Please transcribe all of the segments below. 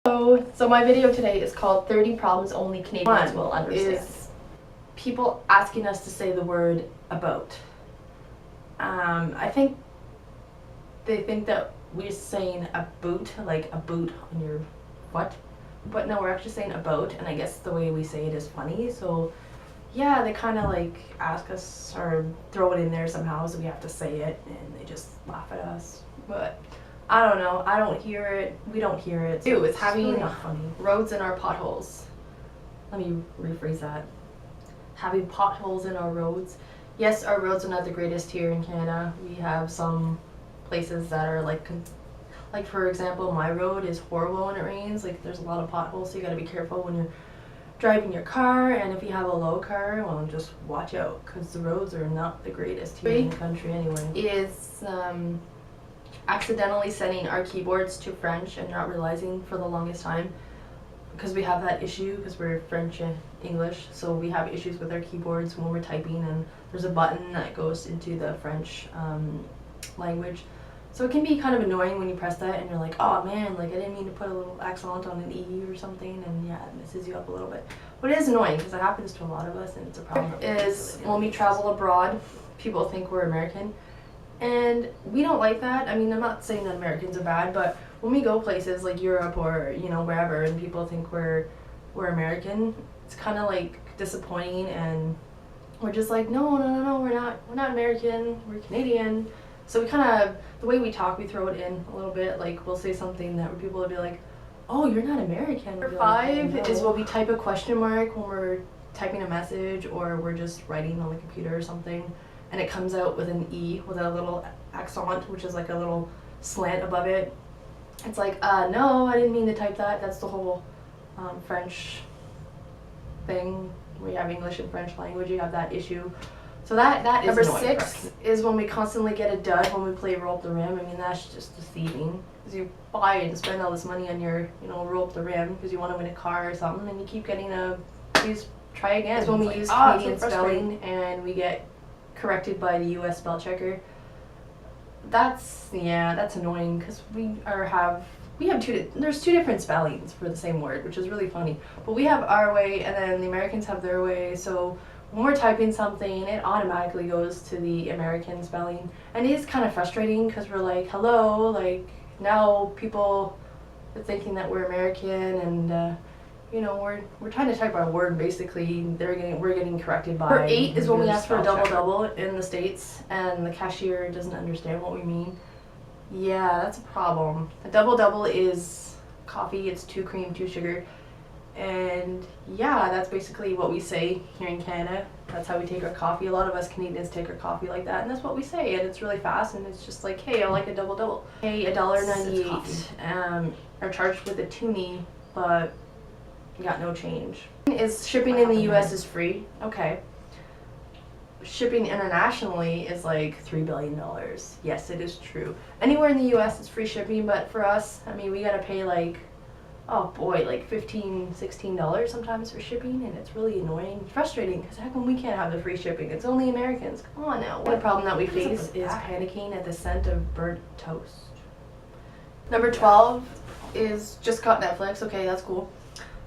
So my video today is called 30 Problems Only Canadians Will Understand. Is people asking us to say the word about. I think they think that we're saying a boot, like a boot on your butt, but no, we're actually saying about, and I guess the way we say it is funny, so yeah, they kind of like ask us or throw it in there somehow, so we have to say it, and they just laugh at us, but I don't know, I don't hear it, we don't hear it. Ew, it's having really not funny. roads in our potholes. Let me rephrase that. Having potholes in our roads. Yes, our roads are not the greatest here in Canada. We have some places that are like for example, my road is horrible when it rains. Like there's a lot of potholes, so you gotta be careful when you're driving your car, and if you have a low car, well, just watch out, because the roads are not the greatest here in the country anyway. Is accidentally setting our keyboards to French and not realizing for the longest time, because we have that issue because we're French and English, so we have issues with our keyboards when we're typing, and there's a button that goes into the French language. So it can be kind of annoying when you press that and you're like, oh man, like I didn't mean to put a little accent on an E or something, and yeah, it messes you up a little bit. But it is annoying because it happens to a lot of us, and it's a problem. Is when we travel abroad, people think we're American, and we don't like that. I mean, I'm not saying that Americans are bad, but when we go places like Europe or, you know, wherever, and people think we're American, it's kind of like disappointing, and we're just like, no, we're not American, we're Canadian. So we kind of, the way we talk, we throw it in a little bit, like we'll say something that people will be like, oh, you're not American. Number 5 like, no. is when we type a question mark when we're typing a message or we're just writing on the computer or something, and it comes out with an E with a little accent, which is like a little slant above it. It's like, no, I didn't mean to type that. That's the whole French thing. We have English and French language, you have that issue. So that is Number annoying. 6 is when we constantly get a dud when we play Roll Up the Rim. I mean, that's just deceiving. Because you buy and spend all this money on your, you know, Roll Up the Rim because you want to win a car or something, and you keep getting please try again. That's when we use Canadian spelling and we get corrected by the US spell checker. That's annoying, because there's two different spellings for the same word, which is really funny. But we have our way, and then the Americans have their way, so when we're typing something, it automatically goes to the American spelling. And it is kind of frustrating, because we're like, hello, like, now people are thinking that we're American, and you know, we're trying to type our word, basically. We're getting corrected by. Number 8 is when we ask for a double in the States, and the cashier doesn't understand what we mean. Yeah, that's a problem. A double is coffee. It's 2 cream, 2 sugar. And yeah, that's basically what we say here in Canada. That's how we take our coffee. A lot of us Canadians take our coffee like that, and that's what we say, and it's really fast, and it's just like, hey, I like a double. Hey, $1.98 are charged with a toonie, but got no change. Is shipping in the US is free? Okay. Shipping internationally is like $3 billion. Yes, it is true. Anywhere in the US is free shipping, but for us, I mean, we gotta pay like, oh boy, like $15, $16 sometimes for shipping, and it's really annoying, frustrating, because how come we can't have the free shipping? It's only Americans. Come on now. One problem that we face is panicking at the scent of burnt toast. Number 12 is just got Netflix. Okay, that's cool.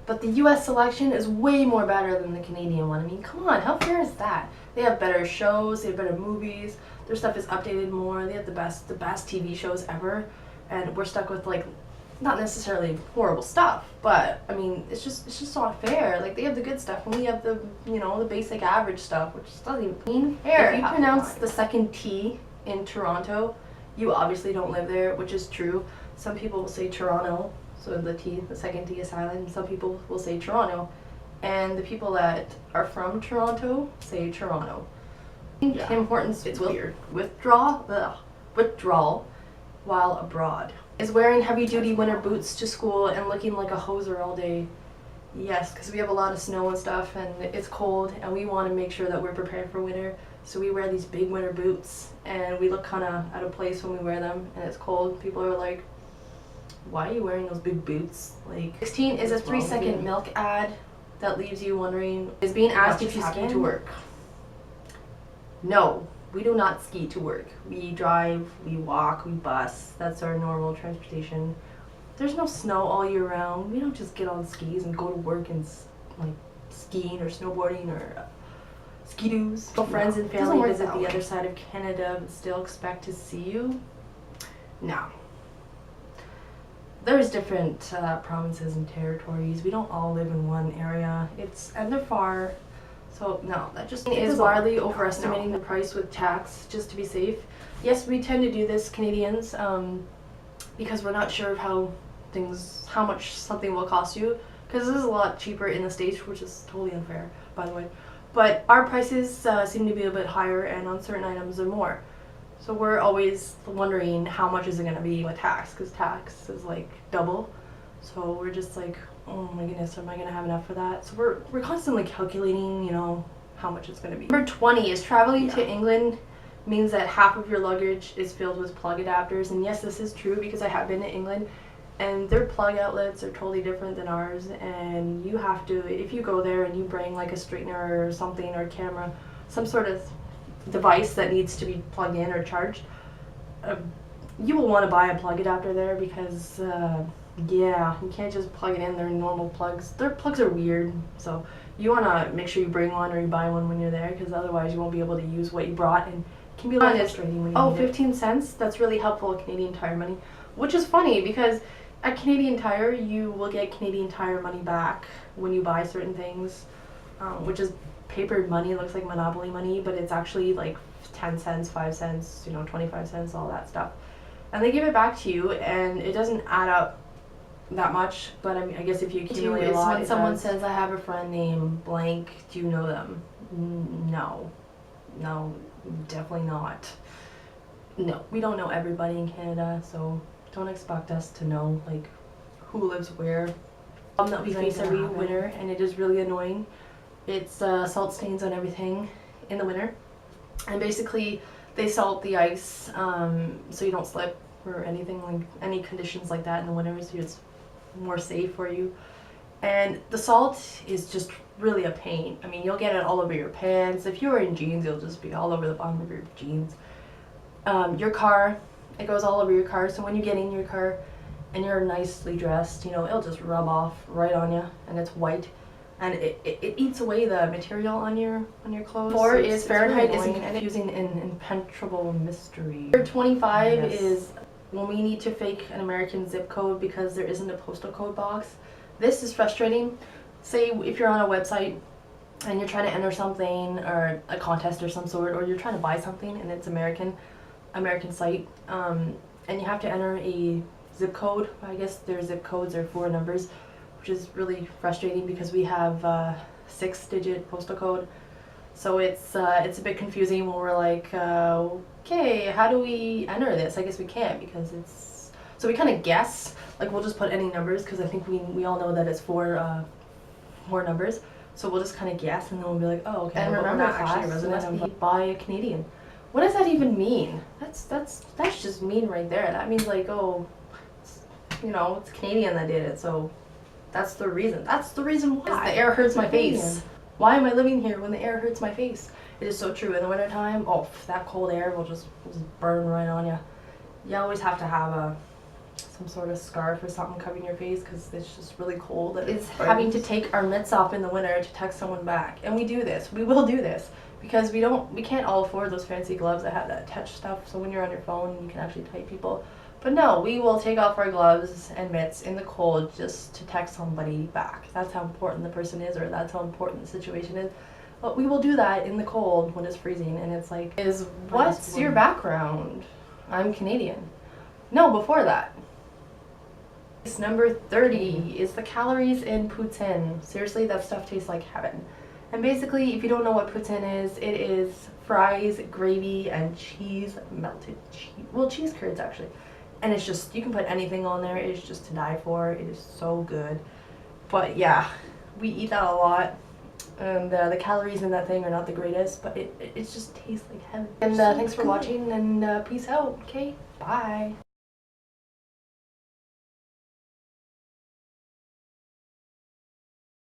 But the US selection is way more better than the Canadian one. I mean, come on, how fair is that? They have better shows, they have better movies, their stuff is updated more, they have the best TV shows ever, and we're stuck with like, not necessarily horrible stuff, but I mean, it's just not fair. Like, they have the good stuff, and we have the, you know, the basic average stuff, which doesn't even mean fair. If you pronounce the second T in Toronto, you obviously don't live there, which is true. Some people will say Toronto, so the second T is silent, and some people will say Toronto. And the people that are from Toronto say Toronto. Yeah. Tim Hortons It's weird. withdrawal while abroad. Is wearing heavy-duty winter boots to school and looking like a hoser all day. Yes, because we have a lot of snow and stuff, and it's cold, and we want to make sure that we're prepared for winter. So we wear these big winter boots, and we look kind of out of place when we wear them, and it's cold. People are like, why are you wearing those big boots? Like, 16 is a 3-second milk ad that leaves you wondering, is being asked if you ski to work. No, we do not ski to work. We drive, we walk, we bus. That's our normal transportation. there's no snow all year round. We don't just get on skis and go to work and like skiing or snowboarding or ski-doos. So friends and family visit the other side of Canada but still expect to see you. No. There's different provinces and territories. We don't all live in one area. And they're far. So no, that just is wildly overestimating the price with tax just to be safe. Yes, we tend to do this, Canadians, because we're not sure of how much something will cost you. Because this is a lot cheaper in the States, which is totally unfair, by the way. But our prices seem to be a bit higher, and on certain items they're more. So we're always wondering how much is it going to be with tax, because tax is like double. So we're just like, oh my goodness, am I going to have enough for that? So we're constantly calculating, you know, how much it's going to be. Number 20 is traveling to England means that half of your luggage is filled with plug adapters. And yes, this is true because I have been to England and their plug outlets are totally different than ours. And you have to, if you go there and you bring like a straightener or something or camera, some sort of device that needs to be plugged in or charged, you will want to buy a plug adapter there because yeah, you can't just plug it in. They're normal plugs. Their plugs are weird, so you want to make sure you bring one or you buy one when you're there, because otherwise you won't be able to use what you brought, and it can be a little frustrating when you need 15 cents. That's really helpful with Canadian Tire money, which is funny because at Canadian Tire you will get Canadian Tire money back when you buy certain things, which is papered money. It looks like Monopoly money, but it's actually like 10 cents, 5 cents, 25 cents, all that stuff. And they give it back to you, and it doesn't add up that much, but I mean, I guess if you accumulate a lot, when someone says, I have a friend named blank, do you know them? No, definitely not. No, we don't know everybody in Canada, so don't expect us to know like who lives where. That we face every winter, and it is really annoying. It's salt stains on everything in the winter, and basically they salt the ice so you don't slip or anything, like any conditions like that in the winter, so it's more safe for you. And the salt is just really a pain. I mean, you'll get it all over your pants. If you're in jeans, it'll just be all over the bottom of your jeans. Your car, it goes all over your car, so when you get in your car and you're nicely dressed, it'll just rub off right on you, and it's white, and it eats away the material on your clothes. 4 is Fahrenheit is confusing and impenetrable mystery. Number 25 is when we need to fake an American zip code because there isn't a postal code box. This is frustrating. Say if you're on a website and you're trying to enter something or a contest or some sort, or you're trying to buy something and it's American site, and you have to enter a zip code. I guess their zip codes are 4 numbers, which is really frustrating because we have 6-digit postal code. So it's a bit confusing when we're like, okay, how do we enter this? I guess we can't because it's, so we kind of guess, like we'll just put any numbers because I think we all know that it's 4 numbers. So we'll just kind of guess, and then we'll be like, oh, okay, and remember actually a resident of by a Canadian. What does that even mean? That's just mean right there. That means like, oh, it's Canadian that did it, so that's the reason. That's the reason why. The air hurts my face. Why am I living here when the air hurts my face? It is so true. In the wintertime, that cold air will just burn right on you. You always have to have some sort of scarf or something covering your face because it's just really cold. It's having to take our mitts off in the winter to text someone back. And we do this. We will do this because we can't all afford those fancy gloves that have that touch stuff. So when you're on your phone, you can actually type people. But no, we will take off our gloves and mitts in the cold just to text somebody back. That's how important the person is, or that's how important the situation is. But we will do that in the cold when it's freezing, and it's like, what's your background? I'm Canadian. No, before that. Number 30 is the calories in poutine. Seriously, that stuff tastes like heaven. And basically, if you don't know what poutine is, it is fries, gravy, and cheese, melted cheese. Well, cheese curds actually. And it's just, you can put anything on there. It's just to die for. It is so good. But yeah, we eat that a lot. And the calories in that thing are not the greatest, but it just tastes like heaven. And thanks for watching, and peace out. Okay, bye.